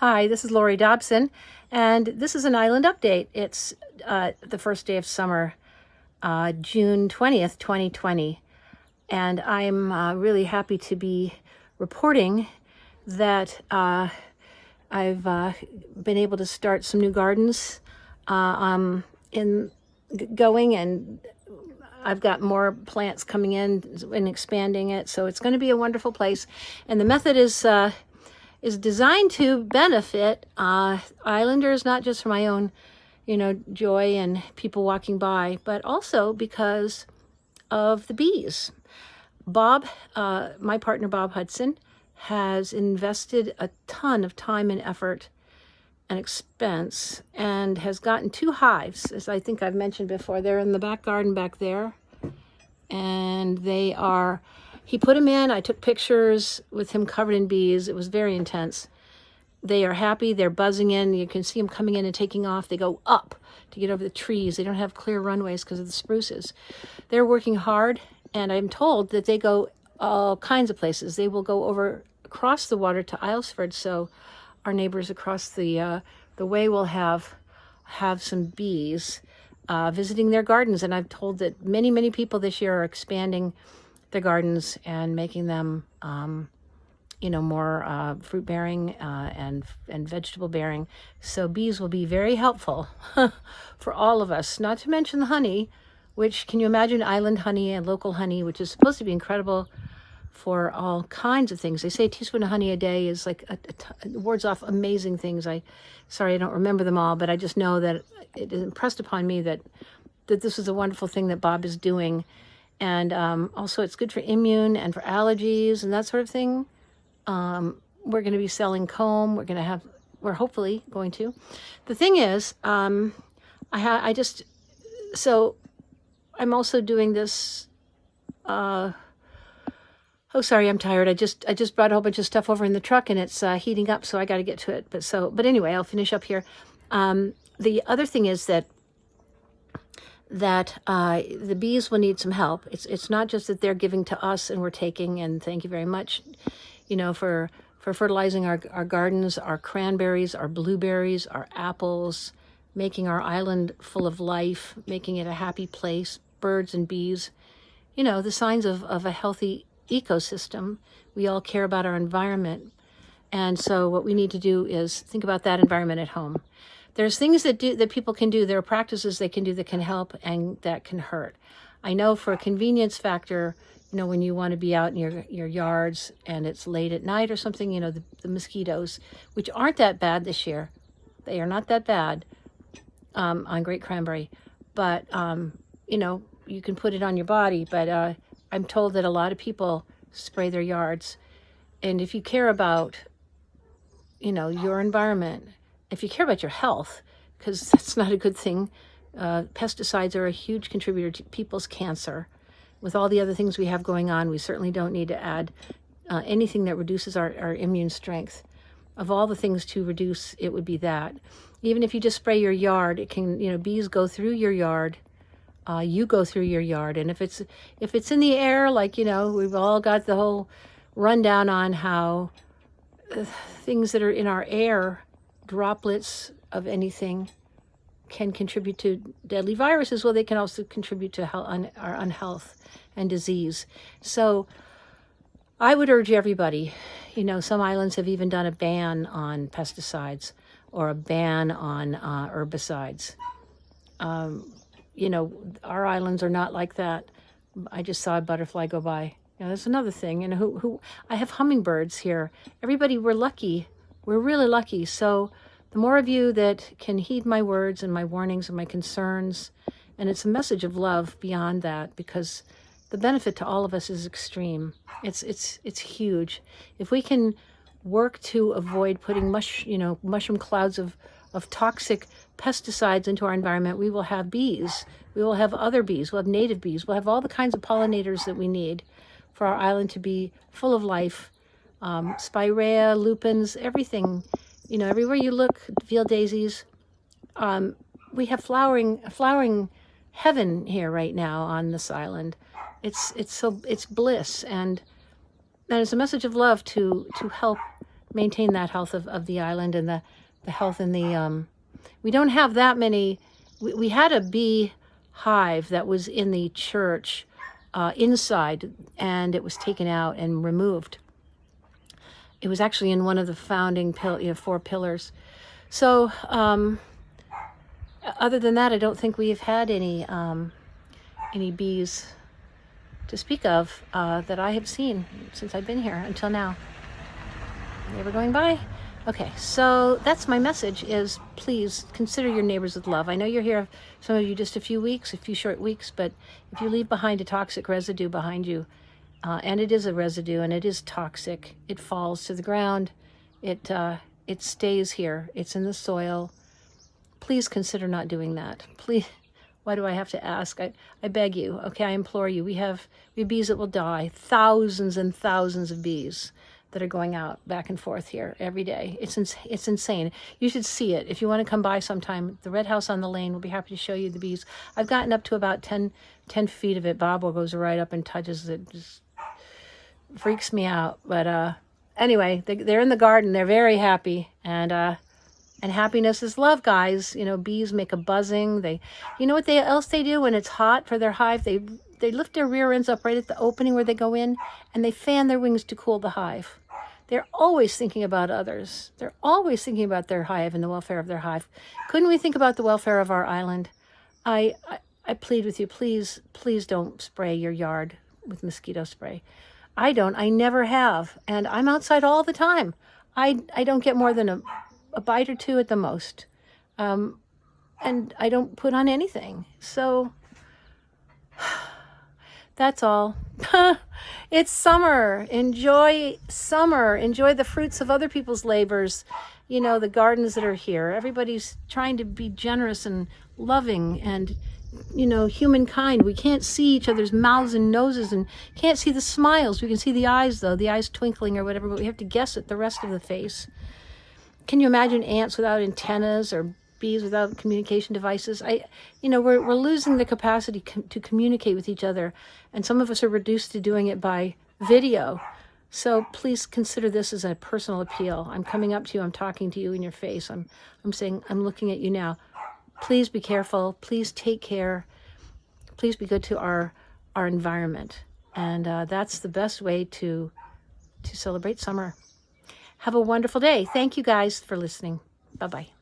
Hi, this is Laurie Dobson, and this is an island update. It's the first day of summer, June 20th, 2020, and I'm really happy to be reporting that I've been able to start some new gardens going, and I've got more plants coming in and expanding it, so it's going to be a wonderful place. And the method is designed to benefit islanders, not just for my own, joy and people walking by, but also because of the bees. Bob, my partner Bob Hudson, has invested a ton of time and effort and expense and has gotten 2 hives, as I think I've mentioned before. They're in the back garden back there, and he put them in. I took pictures with him covered in bees. It was very intense. They are happy. They're buzzing in. You can see them coming in and taking off. They go up to get over the trees. They don't have clear runways because of the spruces. They're working hard, and I'm told that they go all kinds of places. They will go across the water to Islesford, so our neighbors across the way will have some bees visiting their gardens. And I've told that many people this year are expanding their gardens and making them, more fruit bearing and vegetable bearing. So bees will be very helpful for all of us. Not to mention the honey, which, can you imagine island honey and local honey, which is supposed to be incredible for all kinds of things. They say a teaspoon of honey a day is like it wards off amazing things. Sorry, I don't remember them all, but I just know that it is impressed upon me that this is a wonderful thing that Bob is doing. And also it's good for immune and for allergies and that sort of thing. We're going to be selling comb. We're hopefully going to. The thing is, so I'm also doing this, sorry, I'm tired. I just brought a whole bunch of stuff over in the truck, and it's heating up, so I got to get to it. But anyway, I'll finish up here. The other thing is that the bees will need some help. It's not just that they're giving to us and we're taking, and thank you very much, for fertilizing our gardens, our cranberries, our blueberries, our apples, making our island full of life, making it a happy place, birds and bees, the signs of a healthy ecosystem. We all care about our environment. And so what we need to do is think about that environment at home. There's things that people can do. There are practices they can do that can help and that can hurt. I know for a convenience factor, when you want to be out in your yards and it's late at night or something, the mosquitoes, which aren't that bad this year. They are not that bad on Great Cranberry. But, you can put it on your body. But I'm told that a lot of people spray their yards. And if you care about, your environment, if you care about your health, because that's not a good thing, pesticides are a huge contributor to people's cancer. With all the other things we have going on, we certainly don't need to add anything that reduces our immune strength. Of all the things to reduce, it would be that. Even if you just spray your yard, it can, bees go through your yard. You go through your yard. And if it's in the air, like, we've all got the whole rundown on how things that are in our air, droplets of anything, can contribute to deadly viruses. Well, they can also contribute to our unhealth and disease. So I would urge everybody, some islands have even done a ban on pesticides or a ban on herbicides. Our islands are not like that. I just saw a butterfly go by. That's another thing. I have hummingbirds here. Everybody, we're lucky. We're really lucky. So the more of you that can heed my words and my warnings and my concerns, and it's a message of love beyond that, because the benefit to all of us is extreme. It's huge. If we can work to avoid putting mushroom clouds of toxic pesticides into our environment, we will have bees. We will have other bees. We'll have native bees. We'll have all the kinds of pollinators that we need for our island to be full of life. Spirea, lupins, everything. Everywhere you look, field daisies. We have flowering heaven here right now on this island. It's bliss, and it's a message of love to help maintain that health of the island and the health in the, we don't have that many. We had a bee hive that was in the church inside, and it was taken out and removed. It was actually in one of the founding 4 pillars. So other than that, I don't think we've had any bees to speak of that I have seen since I've been here until now. They were going by. Okay, so that's my message, is please consider your neighbors with love. I know you're here, some of you just a few short weeks, but if you leave behind a toxic residue behind you, and it is a residue and it is toxic, it falls to the ground, it stays here, it's in the soil. Please consider not doing that. Please. Why do I have to ask? I beg you. Okay, I implore you. We have bees that will die. Thousands and thousands of bees that are going out back and forth here every day. It's insane. You should see it. If you want to come by sometime, the Red House on the Lane will be happy to show you the bees. I've gotten up to about 10 feet of it. Bob goes right up and touches it. Just freaks me out. But anyway, they're in the garden. They're very happy. And happiness is love, guys. You know, bees make a buzzing. You know what else they do when it's hot for their hive? They lift their rear ends up right at the opening where they go in, and they fan their wings to cool the hive. They're always thinking about others. They're always thinking about their hive and the welfare of their hive. Couldn't we think about the welfare of our island? I plead with you, please don't spray your yard with mosquito spray. I don't. I never have. And I'm outside all the time. I don't get more than a bite or 2 at the most. And I don't put on anything. So that's all. It's summer. Enjoy summer. Enjoy the fruits of other people's labors. You know, the gardens that are here. Everybody's trying to be generous and loving and, you know, humankind. We can't see each other's mouths and noses and can't see the smiles. We can see the eyes, though, the eyes twinkling or whatever, but we have to guess at the rest of the face. Can you imagine ants without antennas or bees without communication devices? We're losing the capacity to communicate with each other, and some of us are reduced to doing it by video. So please consider this as a personal appeal. I'm coming up to you. I'm talking to you in your face. I'm saying, I'm looking at you now. Please be careful. Please take care. Please be good to our environment. And that's the best way to celebrate summer. Have a wonderful day. Thank you guys for listening. Bye-bye.